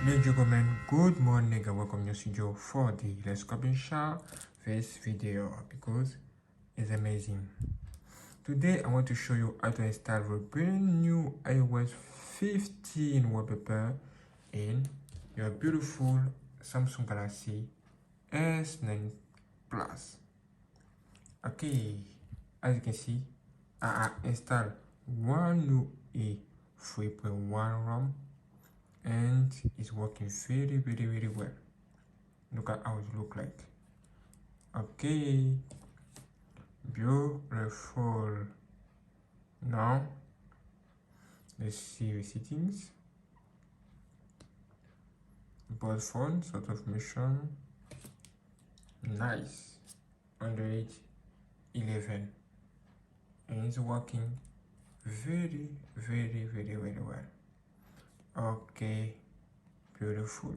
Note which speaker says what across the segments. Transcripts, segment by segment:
Speaker 1: Ladies and gentlemen, good morning and welcome to studio for the Let's Copy Share this video because it's amazing. Today I want to show you how to install the brand new iOS 15 wallpaper in your beautiful Samsung Galaxy S9 Plus. Okay, as you can see, I installed one new 3.1 ROM and it's working very well. Look at how it look like. Okay, beautiful. Now let's see the settings. Both phone sort of mission. Nice. Android 11 and it's working very well. Okay, beautiful,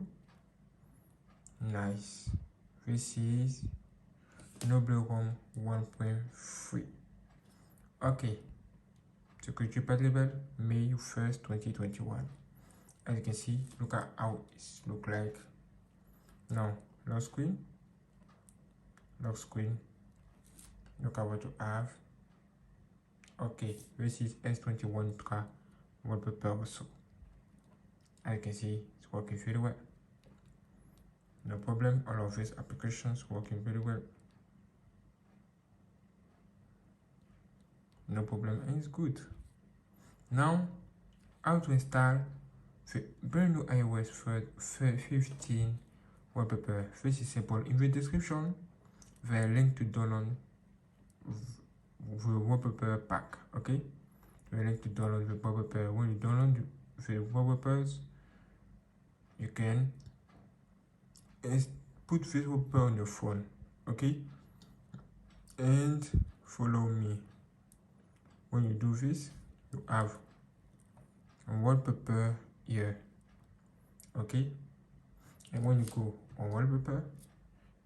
Speaker 1: nice. This is ROM 1.3. Okay, security patch level May 1st 2021. As you can see, look at how it look like. Now lock screen, look at what you have. Okay, this is S21 wallpaper also. As you can see, it's working very well. No problem, all of these applications working very well. No problem, and it's good. Now, how to install the brand new iOS 15 wallpaper. This is simple. In the description, there are link to download the wallpaper pack. Okay, the link to download the wallpaper. When you download the wallpapers, you can put this wallpaper on your phone, okay, and follow me. When you do this, you have a wallpaper here, okay, and when you go on wallpaper,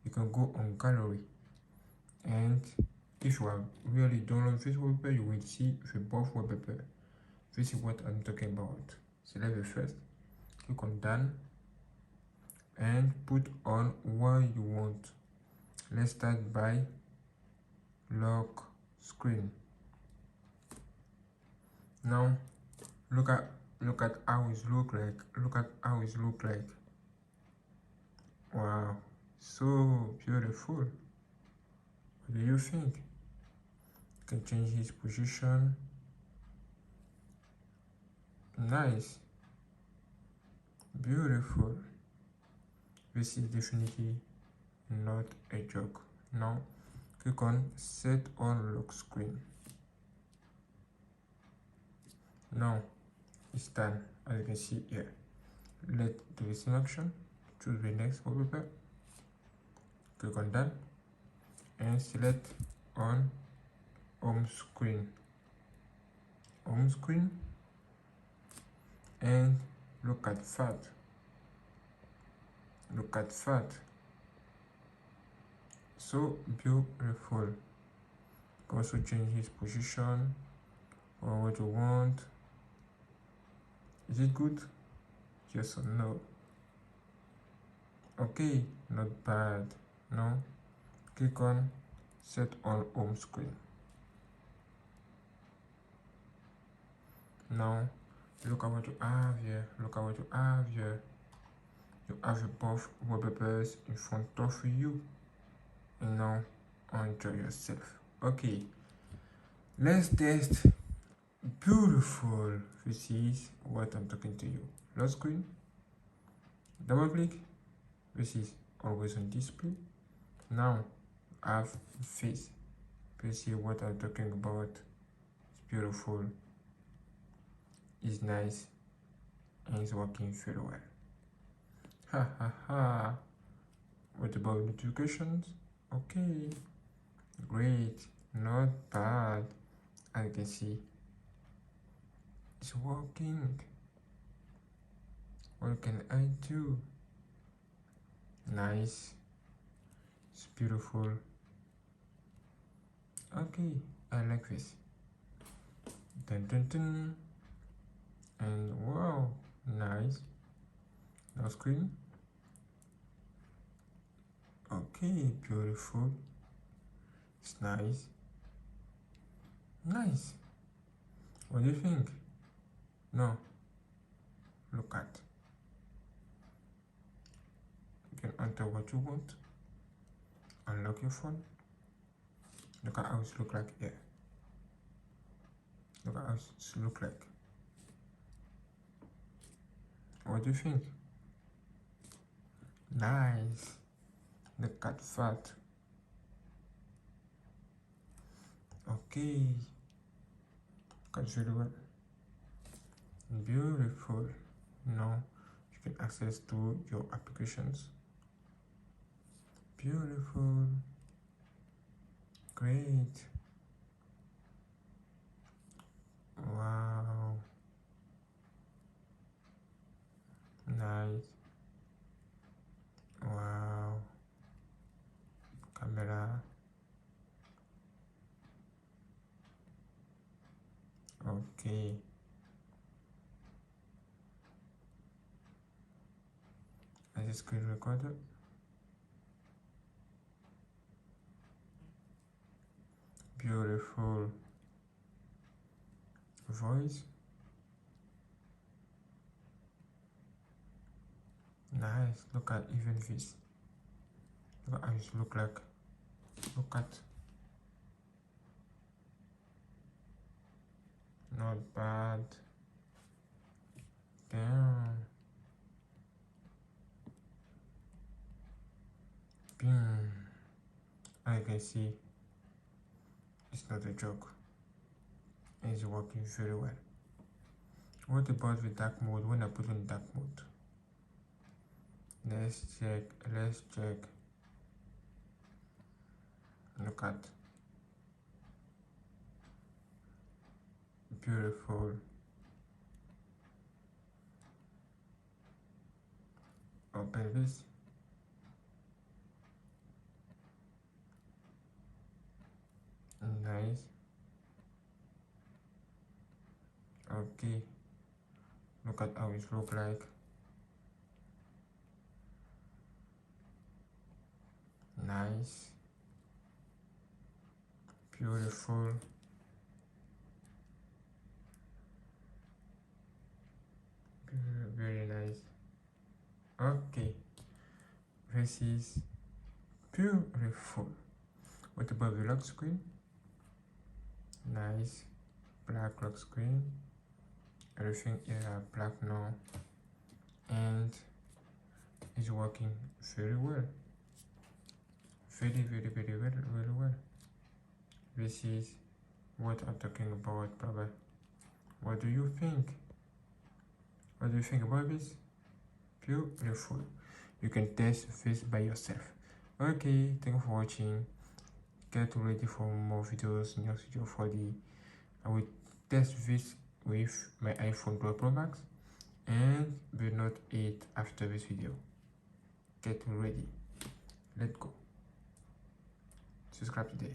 Speaker 1: you can go on gallery, and if you have really downloaded this wallpaper, you will see the both wallpaper. This is what I'm talking about. Select the first, click on done, and put on what you want. Let's start by lock screen. Now look at how it look like. Wow, so beautiful. What do you think? You can change his position. Nice, beautiful. This is definitely not a joke. Now click on set on lock screen. Now it's done. As you can see here, let's do the same action. Choose the next wallpaper, click on done, and select on home screen, and look at that. So beautiful. You can also change his position or what you want. Is it good? Yes or no? Okay, not bad. No, click on set on home screen. Now look at what you have here. You have both wallpapers in front of you, and now enjoy yourself. Okay, let's test. Beautiful. This is what I'm talking to you. Lock screen, double click. This is always on display. Now I have face. This is what I'm talking about. It's beautiful, it's nice, and it's working very well. What about notifications? Okay, great, not bad. As you can see, it's working. What can I do? Nice, it's beautiful. Okay, I like this. Dun dun dun. And wow, nice. Now screen. Okay, beautiful. It's nice. Nice. What do you think? No. Look at. You can enter what you want. Unlock your phone. Look at how it looks like here. Look at how it looks like. What do you think? Nice. Look at that. Okay. Look at very well. Beautiful. Now you can access to your applications. Beautiful. Great. Wow. Nice. Wow. Camera. Okay. As a screen recorder. Beautiful. Voice. Nice. Look at even this. Look at how it look like. Look at. Not bad. Damn. Boom. I can see it's not a joke. It's working very well. What about the dark mode? When I put on dark mode, let's check. Look at. Beautiful. Open this. Nice. Okay. Look at how it look like. Nice. Beautiful. Very nice. Okay. This is beautiful. What about the lock screen? Nice. Black lock screen. Everything is black now. And it's working very well. Very well. This is what I'm talking about, Baba. What do you think? What do you think about this? Beautiful. You can test this by yourself. Okay, thank you for watching. Get ready for more videos in your studio 4D. I will test this with my iPhone 12 Pro Max and will not eat after this video. Get ready. Let's go. Subscribe today.